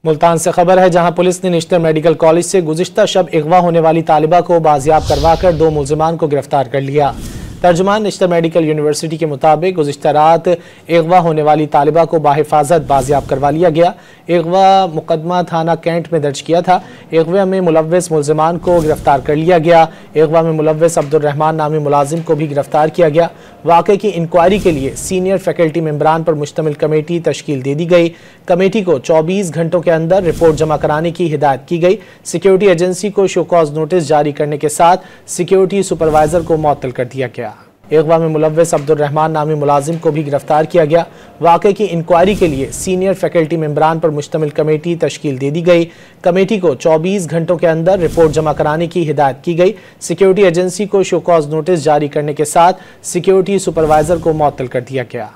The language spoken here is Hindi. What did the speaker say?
मुल्तान से खबर है, जहां पुलिस ने नेशनल मेडिकल कॉलेज से गुज़िश्ता शब अगवा होने वाली तालिबा को बाजियाब करवाकर 2 मुल्ज़िमान को गिरफ्तार कर लिया। तर्जुमान नेशनल मेडिकल यूनिवर्सिटी के मुताबिक गुज़िश्ता रात अगवा होने वाली तालिबा को बाहिफाजत बाजियाब करवा लिया गया। अगवा मुकदमा थाना कैंट में दर्ज किया था। अगवा में मुलव्विस मुल्ज़िमान को गिरफ्तार कर लिया गया। अगवा में मुलव्विस अब्दुर्रहमान नामी मुलाजिम को भी गिरफ्तार किया गया। वाक़े की इंक्वायरी के लिए सीनियर फैकल्टी मेंबरान पर मुश्तमिल कमेटी तश्कील दे दी गई। कमेटी को 24 घंटों के अंदर रिपोर्ट जमा कराने की हिदायत की गई। सिक्योरिटी एजेंसी को शो कॉज नोटिस जारी करने के साथ सिक्योरिटी सुपरवाइजर को मुअत्तल कर दिया गया। अगवा में मुलव्विस अब्दुर्रहमान नामी मुलाजिम को भी गिरफ्तार किया गया। वाक़े की इंक्वायरी के लिए सीनियर फैकल्टी मेंबरान पर मुश्तमिल कमेटी तश्कील दे दी गई। कमेटी को 24 घंटों के अंदर रिपोर्ट जमा कराने की हिदायत की गई। सिक्योरिटी एजेंसी को शो कॉज नोटिस जारी करने के साथ सिक्योरिटी सुपरवाइजर को मुअत्तल कर दिया गया।